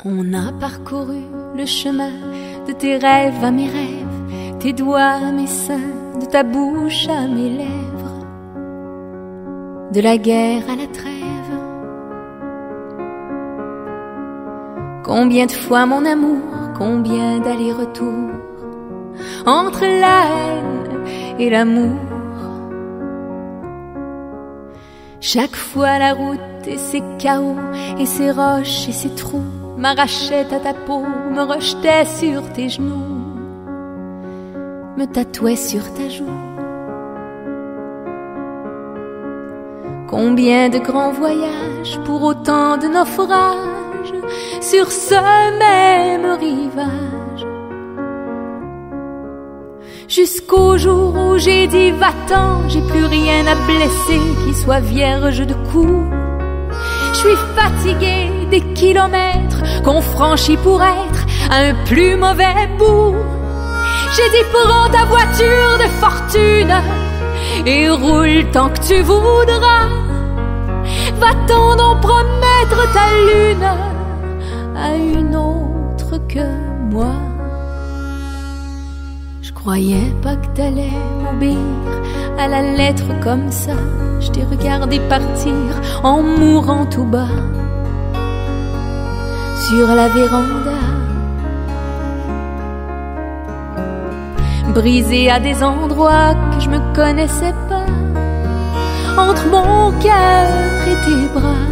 On a parcouru le chemin de tes rêves à mes rêves, tes doigts à mes seins, de ta bouche à mes lèvres, de la guerre à la trêve. Combien de fois mon amour, combien d'allers-retours entre la haine et l'amour. Chaque fois la route et ses chaos et ses roches et ses trous m'arrachait à ta peau, me rejetait sur tes genoux, me tatouait sur ta joue. Combien de grands voyages pour autant de naufrages sur ce même rivage, jusqu'au jour où j'ai dit va-t'en, j'ai plus rien à blesser qui soit vierge de coups. Je suis fatiguée des kilomètres qu'on franchit pour être à un plus mauvais bout. J'ai dit prends ta voiture de fortune et roule tant que tu voudras. Va-t'en donc promettre ta lune à une autre que moi. Je croyais pas que t'allais m'obéir à la lettre comme ça. Je t'ai regardé partir en mourant tout bas sur la véranda, brisée à des endroits que je me connaissais pas, entre mon cœur et tes bras.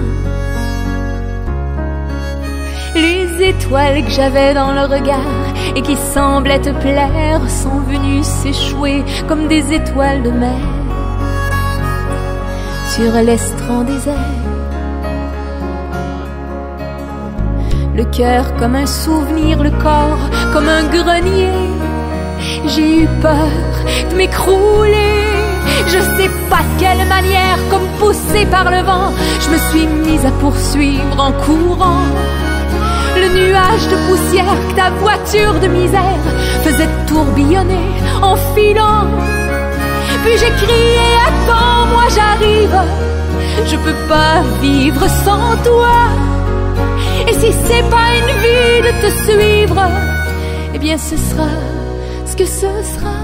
Les étoiles que j'avais dans le regard et qui semblaient te plaire sont venues s'échouer comme des étoiles de mer sur l'estran désert. Le cœur comme un souvenir, le corps comme un grenier. J'ai eu peur de m'écrouler, je sais pas de quelle manière, comme poussée par le vent, je me suis mise à poursuivre en courant le nuage de poussière que ta voiture de misère faisait tourbillonner en filant. Puis j'ai crié attends, moi j'arrive, je peux pas vivre sans toi. Et si c'est pas une vie de te suivre, eh bien ce sera ce que ce sera.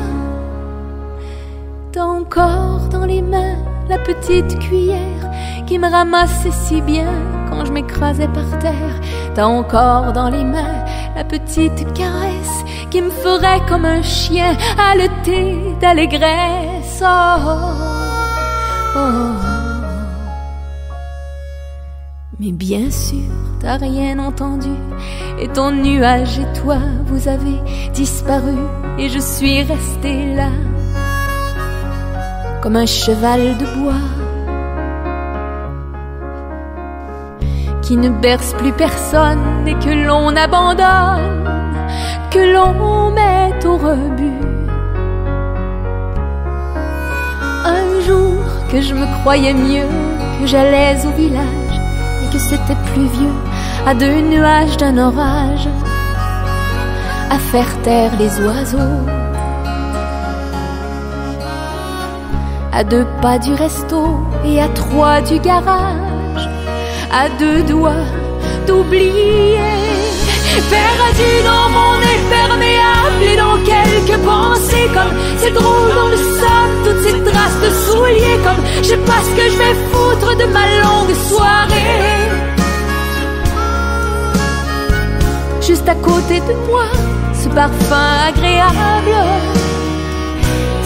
T'as encore dans les mains la petite cuillère qui me ramassait si bien quand je m'écrasais par terre. T'as encore dans les mains la petite caresse qui me ferait comme un chien haleter d'allégresse. Oh, oh, oh. Mais bien sûr, t'as rien entendu et ton nuage et toi, vous avez disparu et je suis restée là comme un cheval de bois qui ne berce plus personne et que l'on abandonne, que l'on met au rebut. Un jour que je me croyais mieux, que j'allais au village et que c'était pluvieux, à 2 nuages d'un orage, à faire taire les oiseaux, à 2 pas du resto et à 3 du garage, à 2 doigts d'oublier, perdu dans mon imperméable et dans quelques pensées, comme c'est drôle dans le sable, toutes ces traces de souliers, comme je sais pas ce que je vais foutre de ma longue soirée. Juste à côté de moi, ce parfum agréable,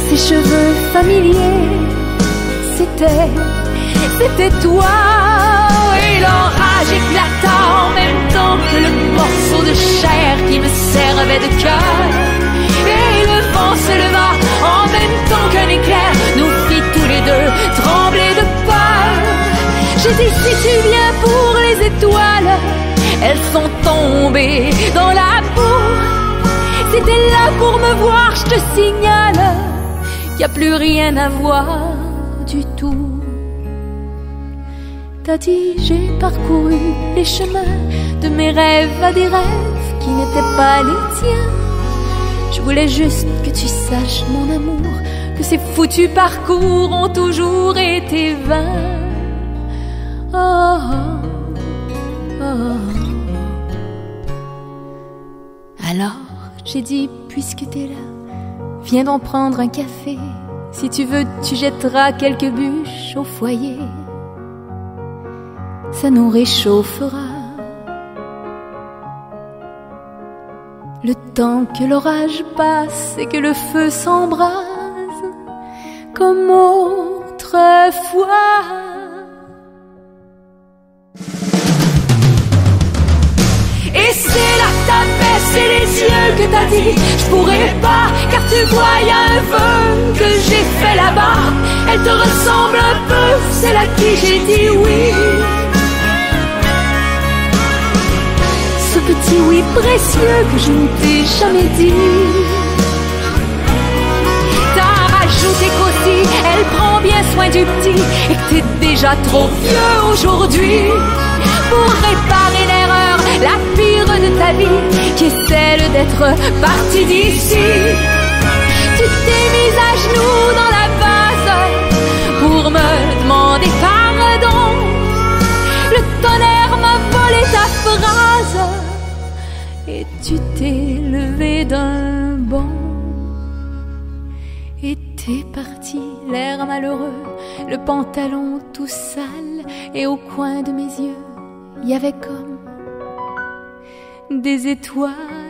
ces cheveux familiers, c'était toi. Et l'orage éclata en même temps que le morceau de chair qui me servait de cœur. Et le vent se leva en même temps qu'un éclair nous fit tous les deux trembler de peur. J'ai dit si tu viens pour les étoiles, elles sont tombées dans la boue. Si t'es là pour me voir, je te signale qu'il n'y a plus rien à voir du tout. T'as dit j'ai parcouru les chemins de mes rêves à des rêves qui n'étaient pas les tiens. Je voulais juste que tu saches mon amour, que ces foutus parcours ont toujours été vains. Oh, oh, oh. Alors j'ai dit, puisque t'es là, viens d'en prendre un café. Si tu veux, tu jetteras quelques bûches au foyer. Ça nous réchauffera. Le temps que l'orage passe et que le feu s'embrase comme autrefois. Et c'est là que t'as baissé les yeux que t'as dit je pourrais pas, car tu vois y'a un vœu que j'ai fait là-bas. Elle te ressemble un peu, celle à qui j'ai dit oui. Ce petit oui précieux que je ne t'ai jamais dit. T'as rajouté qu'aussi elle prend bien soin du petit et que t'es déjà trop vieux aujourd'hui pour réparer l'erreur, la pire de ta vie, qui est celle d'être parti d'ici. Tu t'es mise à genoux dans la vase pour me demander pardon. Le tonnerre m'a volé ta phrase et tu t'es levé d'un bond. Et t'es parti, l'air malheureux, le pantalon tout sale, et au coin de mes yeux, il y avait comme des étoiles.